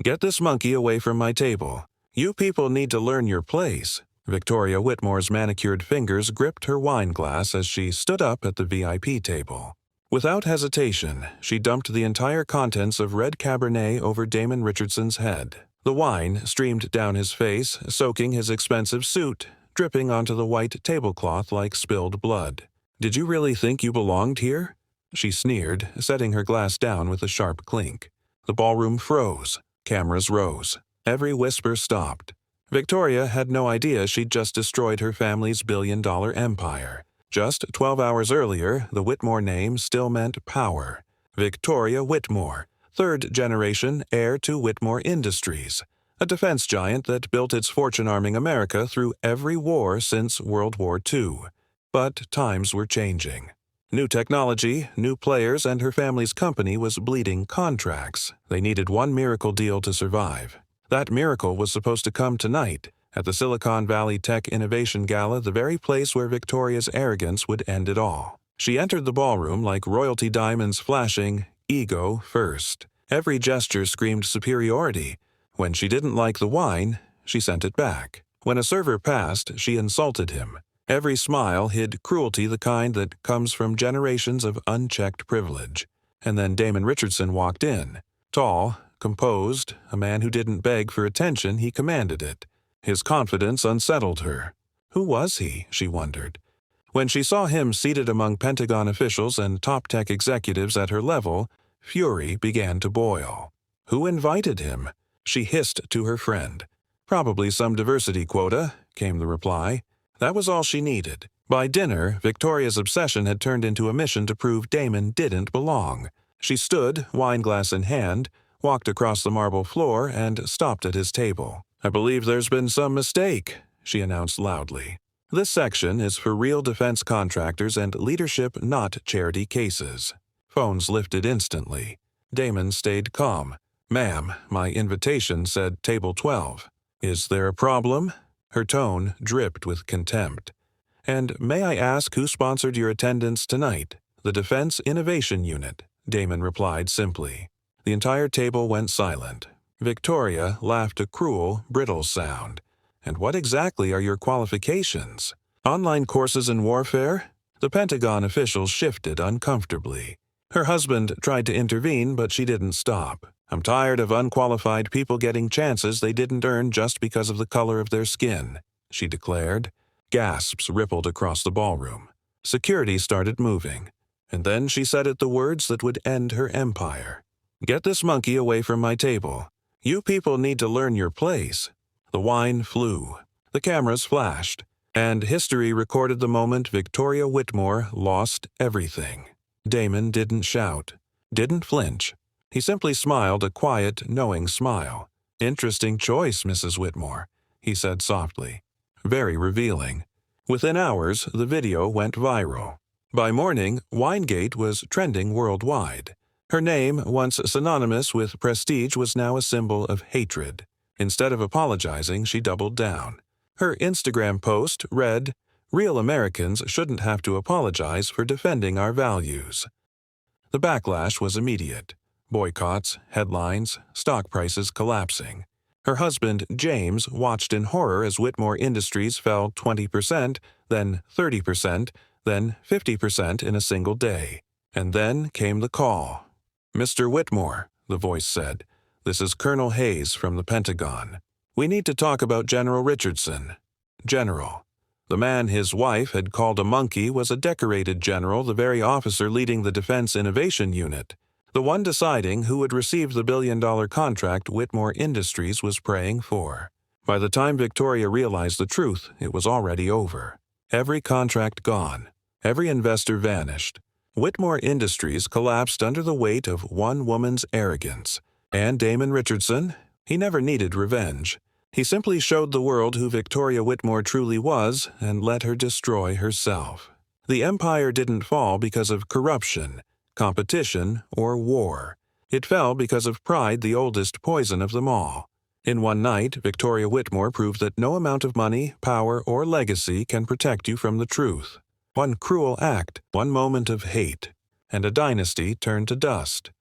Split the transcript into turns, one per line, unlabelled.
Get this monkey away from my table. You people need to learn your place. Victoria Whitmore's manicured fingers gripped her wine glass as she stood up at the VIP table. Without hesitation, she dumped the entire contents of red Cabernet over Damon Richardson's head. The wine streamed down his face, soaking his expensive suit, dripping onto the white tablecloth like spilled blood. "Did you really think you belonged here?" she sneered, setting her glass down with a sharp clink. The ballroom froze. Cameras rose. Every whisper stopped. Victoria had no idea she'd just destroyed her family's billion-dollar empire. Just 12 hours earlier, the Whitmore name still meant power. Victoria Whitmore, third-generation heir to Whitmore Industries, a defense giant that built its fortune arming America through every war since World War II. But times were changing. New technology, new players, and her family's company was bleeding contracts. They needed one miracle deal to survive. That miracle was supposed to come tonight, at the Silicon Valley Tech Innovation Gala, the very place where Victoria's arrogance would end it all. She entered the ballroom like royalty diamonds flashing, ego first. Every gesture screamed superiority. When she didn't like the wine, she sent it back. When a server passed, she insulted him. Every smile hid cruelty, the kind that comes from generations of unchecked privilege. And then Damon Richardson walked in. Tall, composed, a man who didn't beg for attention, he commanded it. His confidence unsettled her. Who was he, she wondered. When she saw him seated among Pentagon officials and top tech executives at her level, fury began to boil. Who invited him? She hissed to her friend. Probably some diversity quota, came the reply. That was all she needed. By dinner, Victoria's obsession had turned into a mission to prove Damon didn't belong. She stood, wineglass in hand, walked across the marble floor, and stopped at his table. "I believe there's been some mistake," she announced loudly. "This section is for real defense contractors and leadership, not charity cases." Phones lifted instantly. Damon stayed calm. "Ma'am, my invitation said table 12. Is there a problem?" Her tone dripped with contempt. "And may I ask who sponsored your attendance tonight?" "The Defense Innovation Unit," Damon replied simply. The entire table went silent. Victoria laughed a cruel, brittle sound. "And what exactly are your qualifications? Online courses in warfare?" The Pentagon officials shifted uncomfortably. Her husband tried to intervene, but she didn't stop. "I'm tired of unqualified people getting chances they didn't earn just because of the color of their skin," she declared. Gasps rippled across the ballroom. Security started moving. And then she said it the words that would end her empire. "Get this monkey away from my table. You people need to learn your place." The wine flew. The cameras flashed. And history recorded the moment Victoria Whitmore lost everything. Damon didn't shout. Didn't flinch. He simply smiled a quiet, knowing smile. "Interesting choice, Mrs. Whitmore," he said softly. Very revealing. Within hours, the video went viral. By morning, Winegate was trending worldwide. Her name, once synonymous with prestige, was now a symbol of hatred. Instead of apologizing, she doubled down. Her Instagram post read, "Real Americans shouldn't have to apologize for defending our values." The backlash was immediate. Boycotts, headlines, stock prices collapsing. Her husband, James, watched in horror as Whitmore Industries fell 20%, then 30%, then 50% in a single day. And then came the call. "Mr. Whitmore," the voice said, "this is Colonel Hayes from the Pentagon. We need to talk about General Richardson." General. The man his wife had called a monkey was a decorated general, the very officer leading the Defense Innovation Unit. The one deciding who would receive the billion-dollar contract Whitmore Industries was praying for. By the time Victoria realized the truth, it was already over. Every contract gone. Every investor vanished. Whitmore Industries collapsed under the weight of one woman's arrogance. And Damon Richardson? He never needed revenge. He simply showed the world who Victoria Whitmore truly was and let her destroy herself. The empire didn't fall because of corruption, competition, or war. It fell because of pride, the oldest poison of them all. In one night, Victoria Whitmore proved that no amount of money, power, or legacy can protect you from the truth. One cruel act, one moment of hate, and a dynasty turned to dust.